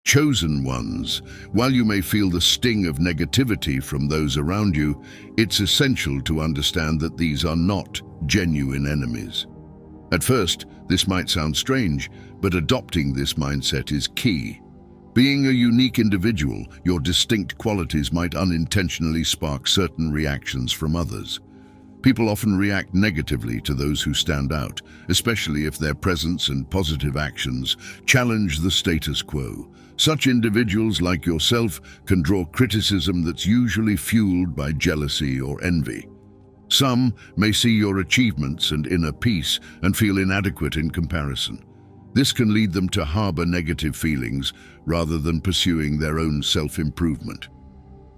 Chosen ones, while you may feel the sting of negativity from those around you, it's essential to understand that these are not genuine enemies. At first, this might sound strange, but adopting this mindset is key. Being a unique individual, your distinct qualities might unintentionally spark certain reactions from others. People often react negatively to those who stand out, especially if their presence and positive actions challenge the status quo. Such individuals, like yourself, can draw criticism that's usually fueled by jealousy or envy. Some may see your achievements and inner peace and feel inadequate in comparison. This can lead them to harbor negative feelings rather than pursuing their own self-improvement.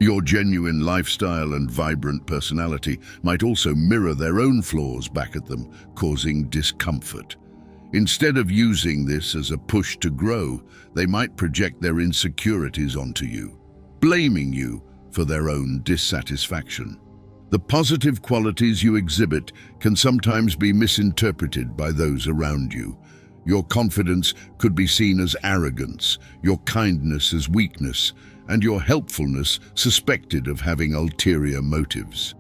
Your genuine lifestyle and vibrant personality might also mirror their own flaws back at them, causing discomfort. Instead of using this as a push to grow, they might project their insecurities onto you, blaming you for their own dissatisfaction. The positive qualities you exhibit can sometimes be misinterpreted by those around you. Your confidence could be seen as arrogance, your kindness as weakness, and your helpfulness suspected of having ulterior motives.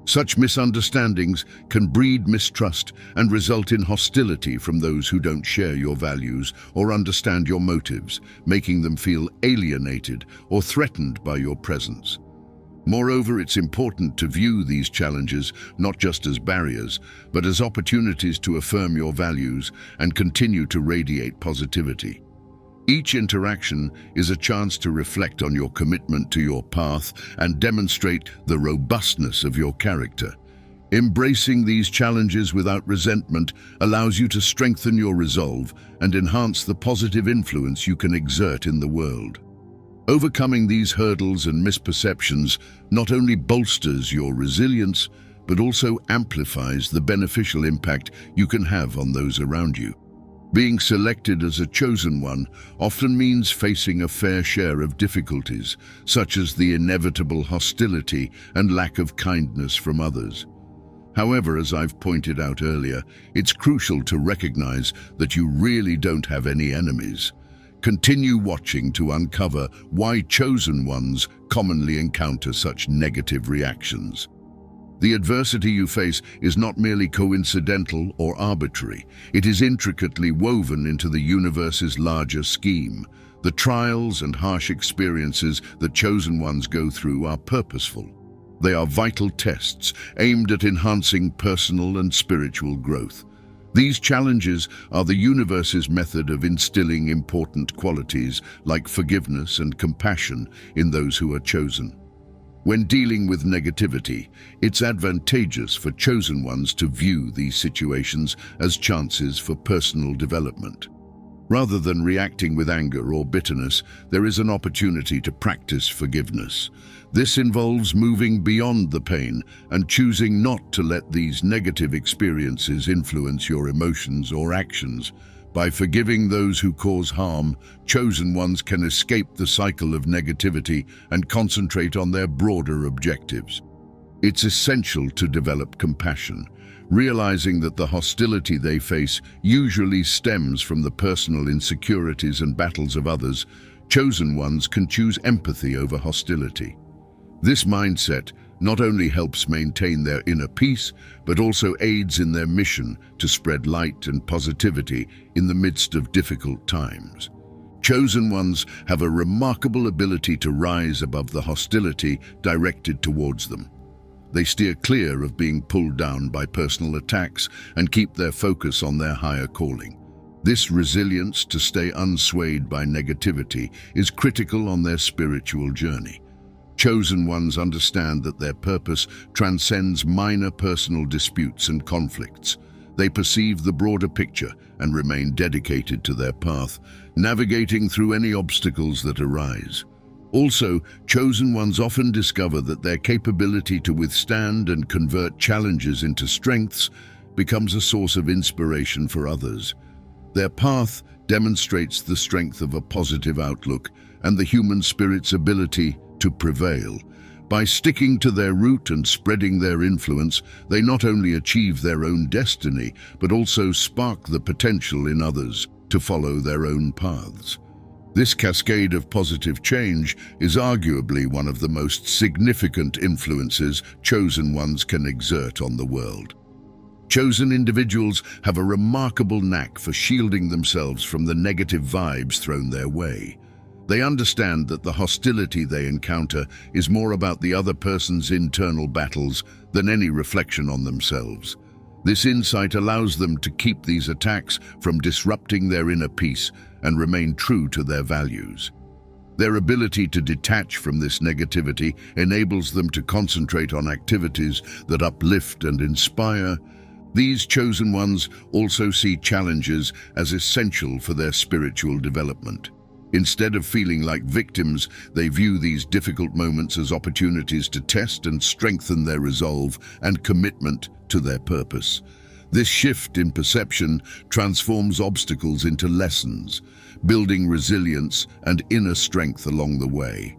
Such misunderstandings can breed mistrust and result in hostility from those who don't share your values or understand your motives, making them feel alienated or threatened by your presence. Moreover, it's important to view these challenges not just as barriers, but as opportunities to affirm your values and continue to radiate positivity. Each interaction is a chance to reflect on your commitment to your path and demonstrate the robustness of your character. Embracing these challenges without resentment allows you to strengthen your resolve and enhance the positive influence you can exert in the world. Overcoming these hurdles and misperceptions not only bolsters your resilience, but also amplifies the beneficial impact you can have on those around you. Being selected as a chosen one often means facing a fair share of difficulties, such as the inevitable hostility and lack of kindness from others. However, as I've pointed out earlier, it's crucial to recognize that you really don't have any enemies. Continue watching to uncover why chosen ones commonly encounter such negative reactions. The adversity you face is not merely coincidental or arbitrary. It is intricately woven into the universe's larger scheme. The trials and harsh experiences that chosen ones go through are purposeful. They are vital tests aimed at enhancing personal and spiritual growth. These challenges are the universe's method of instilling important qualities like forgiveness and compassion in those who are chosen. When dealing with negativity, it's advantageous for chosen ones to view these situations as chances for personal development. Rather than reacting with anger or bitterness, there is an opportunity to practice forgiveness. This involves moving beyond the pain and choosing not to let these negative experiences influence your emotions or actions. By forgiving those who cause harm, chosen ones can escape the cycle of negativity and concentrate on their broader objectives. It's essential to develop compassion, realizing that the hostility they face usually stems from the personal insecurities and battles of others. Chosen ones can choose empathy over hostility. This mindset not only helps maintain their inner peace, but also aids in their mission to spread light and positivity in the midst of difficult times. Chosen ones have a remarkable ability to rise above the hostility directed towards them. They steer clear of being pulled down by personal attacks and keep their focus on their higher calling. This resilience to stay unswayed by negativity is critical on their spiritual journey. Chosen ones understand that their purpose transcends minor personal disputes and conflicts. They perceive the broader picture and remain dedicated to their path, navigating through any obstacles that arise. Also, chosen ones often discover that their capability to withstand and convert challenges into strengths becomes a source of inspiration for others. Their path demonstrates the strength of a positive outlook and the human spirit's ability to prevail. By sticking to their root and spreading their influence, they not only achieve their own destiny, but also spark the potential in others to follow their own paths. This cascade of positive change is arguably one of the most significant influences chosen ones can exert on the world. Chosen individuals have a remarkable knack for shielding themselves from the negative vibes thrown their way. They understand that the hostility they encounter is more about the other person's internal battles than any reflection on themselves. This insight allows them to keep these attacks from disrupting their inner peace and remain true to their values. Their ability to detach from this negativity enables them to concentrate on activities that uplift and inspire. These chosen ones also see challenges as essential for their spiritual development. Instead of feeling like victims, they view these difficult moments as opportunities to test and strengthen their resolve and commitment to their purpose. This shift in perception transforms obstacles into lessons, building resilience and inner strength along the way.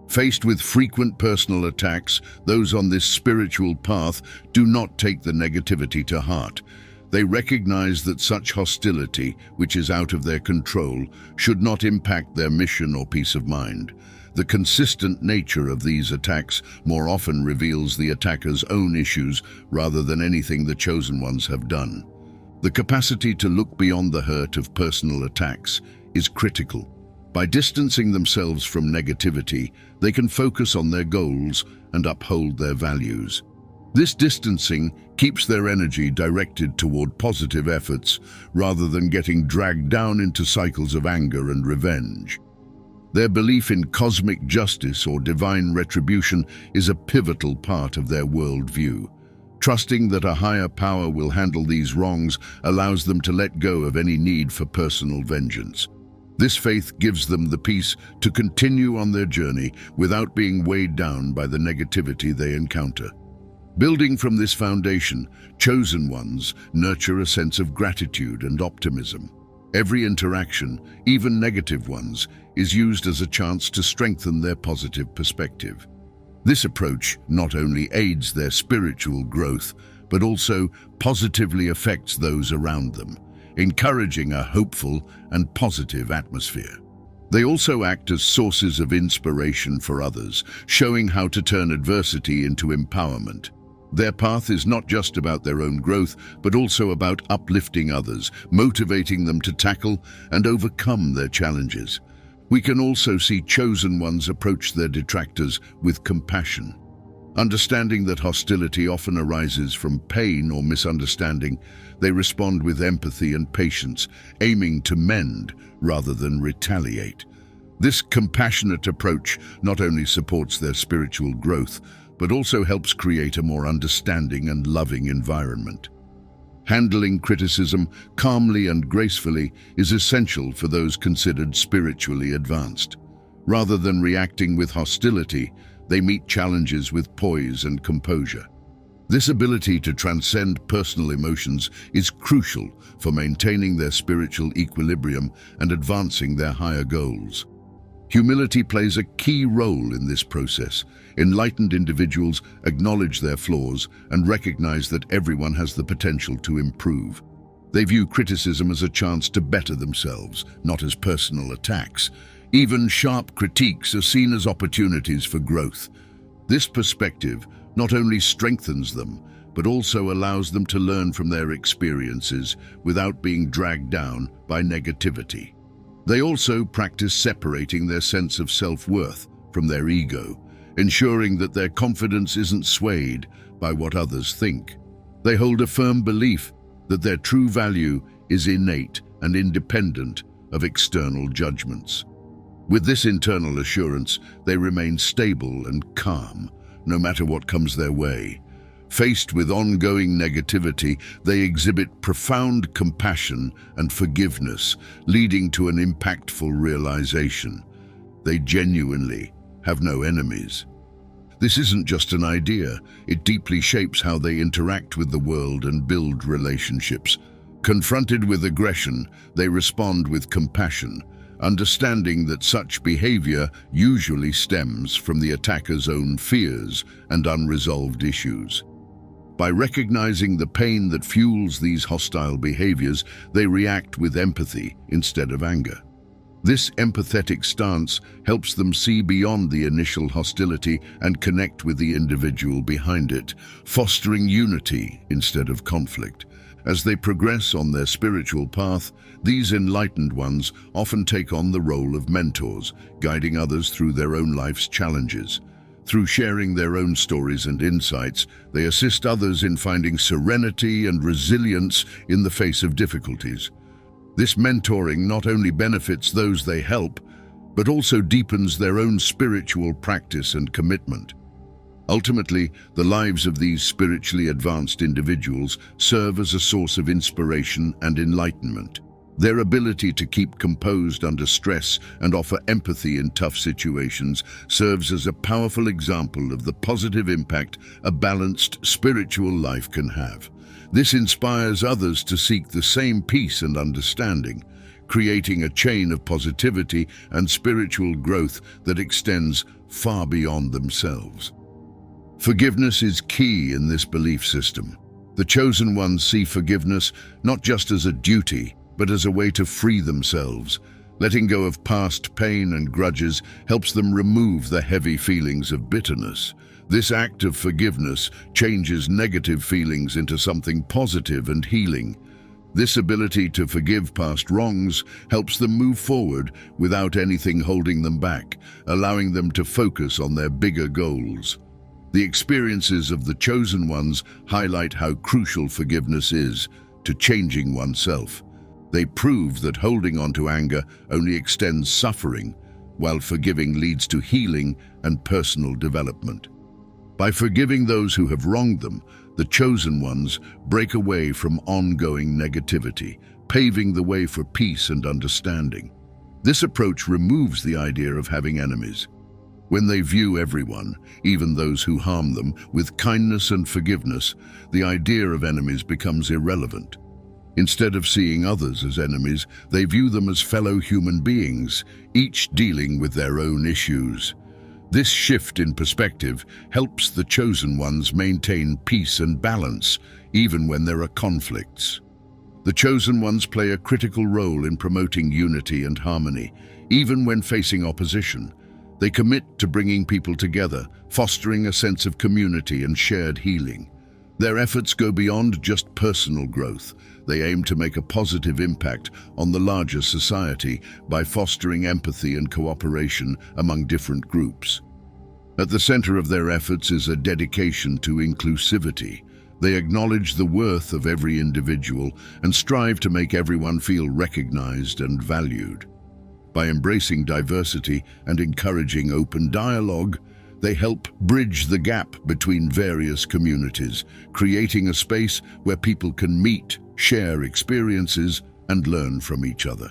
Faced with frequent personal attacks, those on this spiritual path do not take the negativity to heart. They recognize that such hostility, which is out of their control, should not impact their mission or peace of mind. The consistent nature of these attacks more often reveals the attacker's own issues rather than anything the chosen ones have done. The capacity to look beyond the hurt of personal attacks is critical. By distancing themselves from negativity, they can focus on their goals and uphold their values. This distancing keeps their energy directed toward positive efforts rather than getting dragged down into cycles of anger and revenge. Their belief in cosmic justice or divine retribution is a pivotal part of their worldview. Trusting that a higher power will handle these wrongs allows them to let go of any need for personal vengeance. This faith gives them the peace to continue on their journey without being weighed down by the negativity they encounter. Building from this foundation, chosen ones nurture a sense of gratitude and optimism. Every interaction, even negative ones, is used as a chance to strengthen their positive perspective. This approach not only aids their spiritual growth, but also positively affects those around them, encouraging a hopeful and positive atmosphere. They also act as sources of inspiration for others, showing how to turn adversity into empowerment. Their path is not just about their own growth, but also about uplifting others, motivating them to tackle and overcome their challenges. We can also see chosen ones approach their detractors with compassion. Understanding that hostility often arises from pain or misunderstanding, they respond with empathy and patience, aiming to mend rather than retaliate. This compassionate approach not only supports their spiritual growth, but also helps create a more understanding and loving environment. Handling criticism calmly and gracefully is essential for those considered spiritually advanced. Rather than reacting with hostility, they meet challenges with poise and composure. This ability to transcend personal emotions is crucial for maintaining their spiritual equilibrium and advancing their higher goals. Humility plays a key role in this process. Enlightened individuals acknowledge their flaws and recognize that everyone has the potential to improve. They view criticism as a chance to better themselves, not as personal attacks. Even sharp critiques are seen as opportunities for growth. This perspective not only strengthens them, but also allows them to learn from their experiences without being dragged down by negativity. They also practice separating their sense of self-worth from their ego, ensuring that their confidence isn't swayed by what others think. They hold a firm belief that their true value is innate and independent of external judgments. With this internal assurance, they remain stable and calm, no matter what comes their way. Faced with ongoing negativity, they exhibit profound compassion and forgiveness, leading to an impactful realization. They genuinely have no enemies. This isn't just an idea, it deeply shapes how they interact with the world and build relationships. Confronted with aggression, they respond with compassion, understanding that such behavior usually stems from the attacker's own fears and unresolved issues. By recognizing the pain that fuels these hostile behaviors, they react with empathy instead of anger. This empathetic stance helps them see beyond the initial hostility and connect with the individual behind it, fostering unity instead of conflict. As they progress on their spiritual path, these enlightened ones often take on the role of mentors, guiding others through their own life's challenges. Through sharing their own stories and insights, they assist others in finding serenity and resilience in the face of difficulties. This mentoring not only benefits those they help, but also deepens their own spiritual practice and commitment. Ultimately, the lives of these spiritually advanced individuals serve as a source of inspiration and enlightenment. Their ability to keep composed under stress and offer empathy in tough situations serves as a powerful example of the positive impact a balanced spiritual life can have. This inspires others to seek the same peace and understanding, creating a chain of positivity and spiritual growth that extends far beyond themselves. Forgiveness is key in this belief system. The chosen ones see forgiveness not just as a duty, but as a way to free themselves. Letting go of past pain and grudges helps them remove the heavy feelings of bitterness. This act of forgiveness changes negative feelings into something positive and healing. This ability to forgive past wrongs helps them move forward without anything holding them back, allowing them to focus on their bigger goals. The experiences of the chosen ones highlight how crucial forgiveness is to changing oneself. They prove that holding on to anger only extends suffering, while forgiving leads to healing and personal development. By forgiving those who have wronged them, the chosen ones break away from ongoing negativity, paving the way for peace and understanding. This approach removes the idea of having enemies. When they view everyone, even those who harm them, with kindness and forgiveness, the idea of enemies becomes irrelevant. Instead of seeing others as enemies, they view them as fellow human beings, each dealing with their own issues. This shift in perspective helps the chosen ones maintain peace and balance, even when there are conflicts. The chosen ones play a critical role in promoting unity and harmony, even when facing opposition. They commit to bringing people together, fostering a sense of community and shared healing. Their efforts go beyond just personal growth. They aim to make a positive impact on the larger society by fostering empathy and cooperation among different groups. At the center of their efforts is a dedication to inclusivity. They acknowledge the worth of every individual and strive to make everyone feel recognized and valued. By embracing diversity and encouraging open dialogue, they help bridge the gap between various communities, creating a space where people can meet, share experiences, and learn from each other.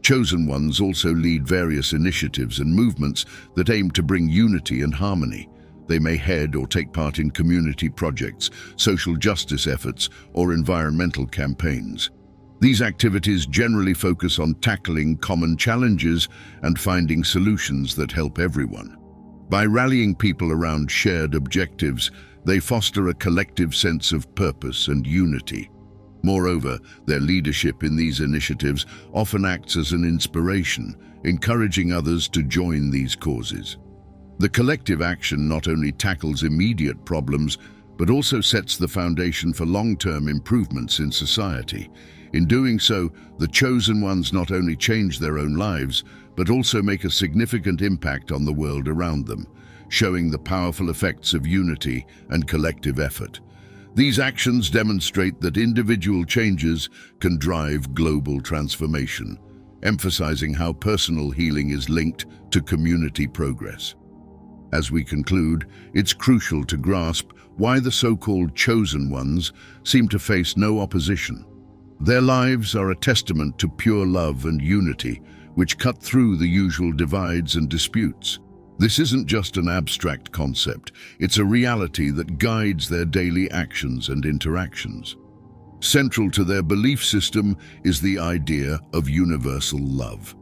Chosen ones also lead various initiatives and movements that aim to bring unity and harmony. They may head or take part in community projects, social justice efforts, or environmental campaigns. These activities generally focus on tackling common challenges and finding solutions that help everyone. By rallying people around shared objectives, they foster a collective sense of purpose and unity. Moreover, their leadership in these initiatives often acts as an inspiration, encouraging others to join these causes. The collective action not only tackles immediate problems, but also sets the foundation for long-term improvements in society. In doing so, the chosen ones not only change their own lives, but also make a significant impact on the world around them, showing the powerful effects of unity and collective effort. These actions demonstrate that individual changes can drive global transformation, emphasizing how personal healing is linked to community progress. As we conclude, it's crucial to grasp why the so-called chosen ones seem to face no opposition. Their lives are a testament to pure love and unity, which cut through the usual divides and disputes. This isn't just an abstract concept, it's a reality that guides their daily actions and interactions. Central to their belief system is the idea of universal love.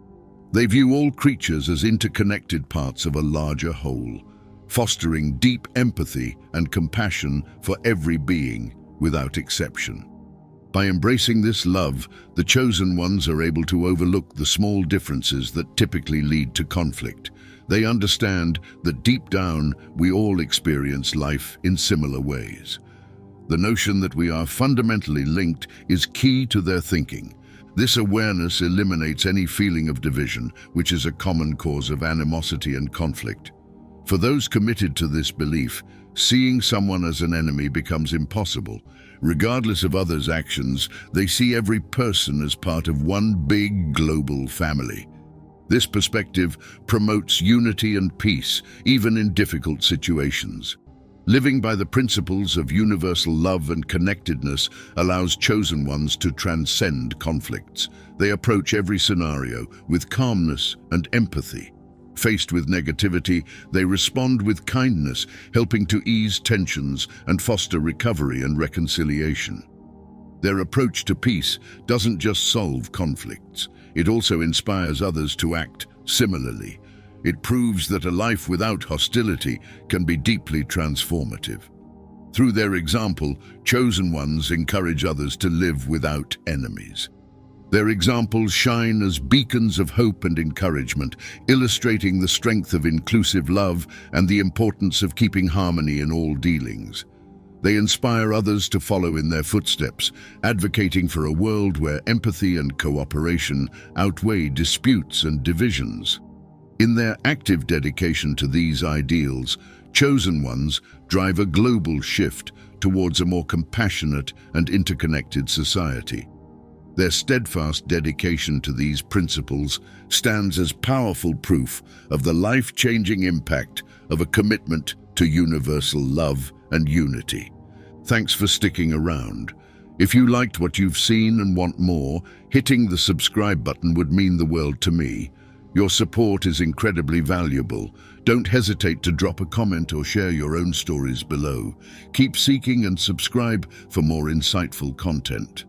They view all creatures as interconnected parts of a larger whole, fostering deep empathy and compassion for every being without exception. By embracing this love, the chosen ones are able to overlook the small differences that typically lead to conflict. They understand that deep down, we all experience life in similar ways. The notion that we are fundamentally linked is key to their thinking. This awareness eliminates any feeling of division, which is a common cause of animosity and conflict. For those committed to this belief, seeing someone as an enemy becomes impossible. Regardless of others' actions, they see every person as part of one big global family. This perspective promotes unity and peace, even in difficult situations. Living by the principles of universal love and connectedness allows chosen ones to transcend conflicts. They approach every scenario with calmness and empathy. Faced with negativity, they respond with kindness, helping to ease tensions and foster recovery and reconciliation. Their approach to peace doesn't just solve conflicts, it also inspires others to act similarly. It proves that a life without hostility can be deeply transformative. Through their example, chosen ones encourage others to live without enemies. Their examples shine as beacons of hope and encouragement, illustrating the strength of inclusive love and the importance of keeping harmony in all dealings. They inspire others to follow in their footsteps, advocating for a world where empathy and cooperation outweigh disputes and divisions. In their active dedication to these ideals, chosen ones drive a global shift towards a more compassionate and interconnected society. Their steadfast dedication to these principles stands as powerful proof of the life-changing impact of a commitment to universal love and unity. Thanks for sticking around. If you liked what you've seen and want more, hitting the subscribe button would mean the world to me. Your support is incredibly valuable. Don't hesitate to drop a comment or share your own stories below. Keep seeking and subscribe for more insightful content.